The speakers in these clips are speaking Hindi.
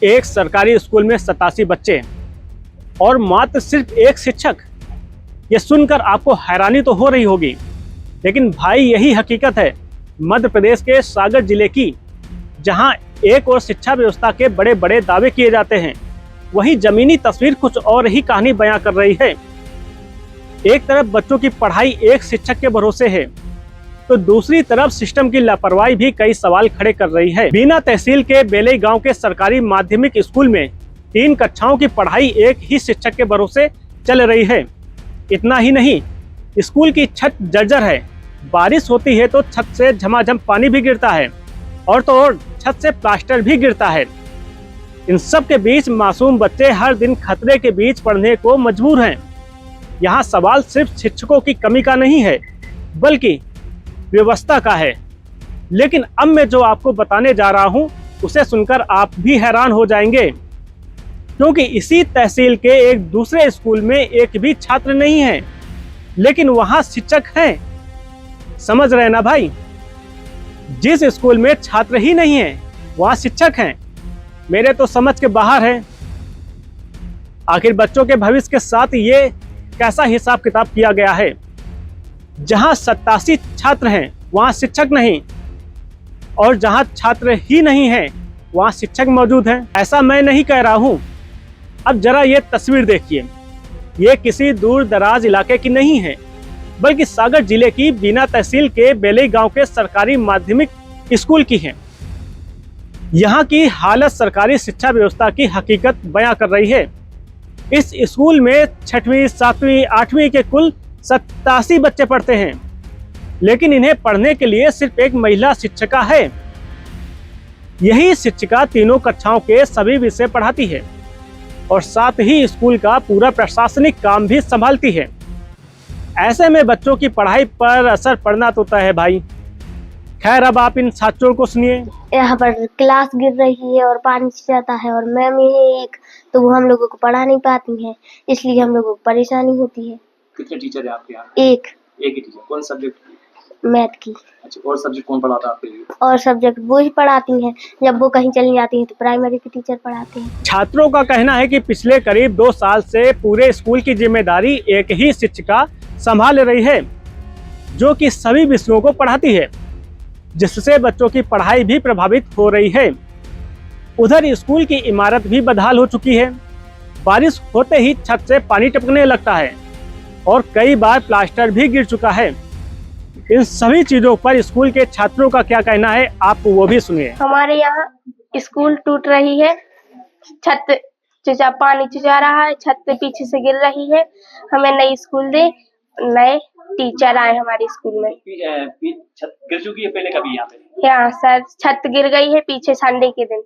एक सरकारी स्कूल में 87 बच्चे और मात्र सिर्फ एक शिक्षक। ये सुनकर आपको हैरानी तो हो रही होगी, लेकिन भाई यही हकीकत है मध्य प्रदेश के सागर जिले की, जहां एक और शिक्षा व्यवस्था के बड़े बड़े दावे किए जाते हैं, वहीं जमीनी तस्वीर कुछ और ही कहानी बयां कर रही है। एक तरफ बच्चों की पढ़ाई एक शिक्षक के भरोसे है, तो दूसरी तरफ सिस्टम की लापरवाही भी कई सवाल खड़े कर रही है। बीना तहसील के बेलई गांव के सरकारी माध्यमिक स्कूल में 3 कक्षाओं की पढ़ाई एक ही शिक्षक के भरोसे चल रही है। इतना ही नहीं, स्कूल की छत जर्जर है, बारिश होती है तो छत से झमाझम पानी भी गिरता है और तो और छत से प्लास्टर भी गिरता है। इन सब के बीच मासूम बच्चे हर दिन खतरे के बीच पढ़ने को मजबूर हैं। यहाँ सवाल सिर्फ शिक्षकों की कमी का नहीं है, बल्कि व्यवस्था का है। लेकिन अब मैं जो आपको बताने जा रहा हूँ उसे सुनकर आप भी हैरान हो जाएंगे, क्योंकि इसी तहसील के एक दूसरे स्कूल में एक भी छात्र नहीं है, लेकिन वहाँ शिक्षक हैं। समझ रहे ना भाई, जिस स्कूल में छात्र ही नहीं है वहाँ शिक्षक हैं। मेरे तो समझ के बाहर है। आखिर बच्चों के भविष्य के साथ ये कैसा हिसाब किताब किया गया है। जहां 87 छात्र हैं वहां शिक्षक नहीं, और जहां छात्र ही नहीं है वहां शिक्षक मौजूद हैं। ऐसा मैं नहीं कह रहा हूं। अब जरा ये तस्वीर देखिए, ये किसी दूर दराज इलाके की नहीं है, बल्कि सागर जिले की बीना तहसील के बेलई गांव के सरकारी माध्यमिक स्कूल की है। यहाँ की हालत सरकारी शिक्षा व्यवस्था की हकीकत बयां कर रही है। इस स्कूल में 6वीं, 7वीं, 8वीं के कुल 87 बच्चे पढ़ते हैं, लेकिन इन्हें पढ़ने के लिए सिर्फ एक महिला शिक्षिका है। यही शिक्षिका तीनों कक्षाओं के सभी विषय पढ़ाती है और साथ ही स्कूल का पूरा प्रशासनिक काम भी संभालती है। ऐसे में बच्चों की पढ़ाई पर असर पड़ना तो तय है भाई। खैर, अब आप इन छात्रों को सुनिए। यहाँ पर क्लास गिर रही है और पानी जाता है, और मैम है एक, तो वो हम लोगों को पढ़ा नहीं पाती हैं, इसलिए हम लोगों को परेशानी होती है। कितने टीचर है आपके यहाँ? एक ही टीचर। कौन सब्जेक्ट? मैथ की। अच्छा, और सब्जेक्ट कौन पढ़ाता है आपके लिए? और सब्जेक्ट वो ही पढ़ाती हैं, जब वो कहीं चली जाती हैं तो प्राइमरी के टीचर पढ़ाते हैं। छात्रों का कहना है कि पिछले करीब 2 साल से पूरे स्कूल की जिम्मेदारी एक ही शिक्षिका संभाल रही है, जो कि सभी विषयों को पढ़ाती है, जिससे बच्चों की पढ़ाई भी प्रभावित हो रही है। उधर स्कूल की इमारत भी बदहाल हो चुकी है। बारिश होते ही छत से पानी टपकने लगता है और कई बार प्लास्टर भी गिर चुका है। इन सभी चीजों पर स्कूल के छात्रों का क्या कहना है, आप वो भी सुनिए। हमारे यहाँ स्कूल टूट रही है, छत पानी चुचा रहा है, छत पीछे से गिर रही है। हमें नई स्कूल दे, नए टीचर आए हमारे स्कूल में। छत गिर चुकी है पहले कभी यहाँ पे? यहाँ सर छत गिर गई है पीछे संडे के दिन।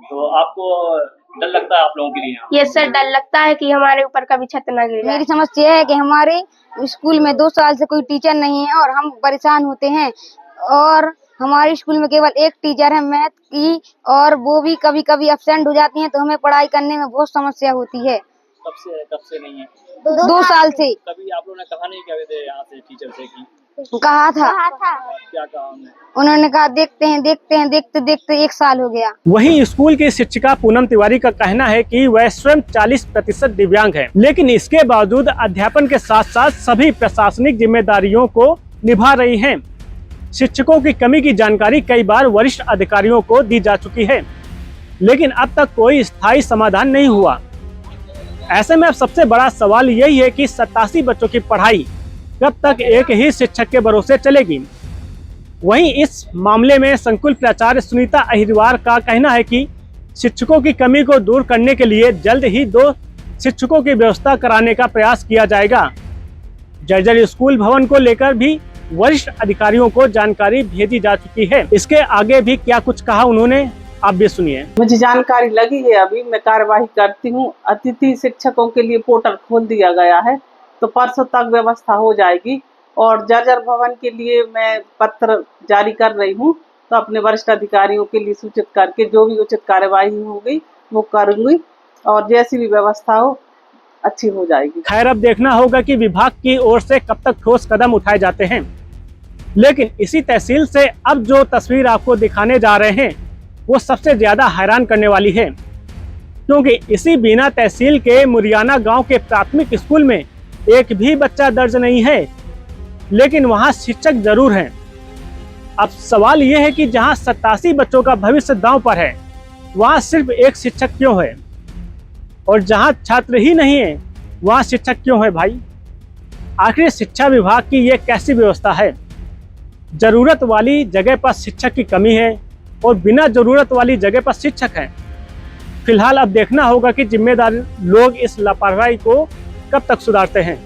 तो आपको डर लगता है आप लोगों के लिए यहाँ? ये सर डर लगता है कि हमारे ऊपर कभी छत न गिर जाए। मेरी समस्या है कि हमारे स्कूल में 2 साल से कोई टीचर नहीं है और हम परेशान होते हैं, और हमारे स्कूल में केवल एक टीचर है मैथ की, और वो भी कभी कभी एब्सेंट हो जाती हैं, तो हमें पढ़ाई करने में बहुत समस्या होती है। कब से नहीं है? 2 साल से। कभी आप लोगों ने कहा नहीं क्या यहाँ से टीचर से कि? कहा था। क्या कहा उन्होंने कहा देखते देखते 1 साल हो गया। वहीं स्कूल की शिक्षिका पूनम तिवारी का कहना है कि वह स्वयं 40% दिव्यांग है, लेकिन इसके बावजूद अध्यापन के साथ साथ सभी प्रशासनिक जिम्मेदारियों को निभा रही हैं। शिक्षकों की कमी की जानकारी कई बार वरिष्ठ अधिकारियों को दी जा चुकी है, लेकिन अब तक कोई स्थायी समाधान नहीं हुआ। ऐसे में अब सबसे बड़ा सवाल यही है कि 87 बच्चों की पढ़ाई कब तक एक ही शिक्षक के भरोसे चलेगी। वहीं इस मामले में संकुल प्राचार्य सुनीता अहिरवार का कहना है कि शिक्षकों की कमी को दूर करने के लिए जल्द ही 2 शिक्षकों की व्यवस्था कराने का प्रयास किया जाएगा। जर्जर स्कूल भवन को लेकर भी वरिष्ठ अधिकारियों को जानकारी भेजी जा चुकी है। इसके आगे भी क्या कुछ कहा उन्होंने, आप भी सुनिए। मुझे जानकारी लगी है, अभी मैं कार्यवाही करती हूँ। अतिथि शिक्षकों के लिए पोर्टल खोल दिया गया है, तो परसों तक व्यवस्था हो जाएगी। और जर्जर भवन के लिए मैं पत्र जारी कर रही हूँ, तो अपने वरिष्ठ अधिकारियों के लिए सूचित करके जो भी उचित कार्यवाही होगी वो करूंगी, और जैसी भी व्यवस्था हो अच्छी हो जाएगी। खैर, अब देखना होगा कि विभाग की ओर से कब तक ठोस कदम उठाए जाते हैं। लेकिन इसी तहसील से अब जो तस्वीर आपको दिखाने जा रहे हैं वो सबसे ज्यादा हैरान करने वाली है। क्योंकि इसी बीना तहसील के मुरियाना गांव के प्राथमिक स्कूल में एक भी बच्चा दर्ज नहीं है, लेकिन वहां शिक्षक जरूर हैं। अब सवाल यह है कि जहां 87 बच्चों का भविष्य दांव पर है, वहां सिर्फ एक शिक्षक क्यों है? और जहां छात्र ही नहीं है, वहां शिक्षक क्यों है भाई? आखिर शिक्षा विभाग की यह कैसी व्यवस्था है? जरूरत वाली जगह पर शिक्षक की कमी है और बिना जरूरत वाली जगह पर शिक्षक हैं। फिलहाल अब देखना होगा कि जिम्मेदार लोग इस लापरवाही को कब तक सुधारते हैं।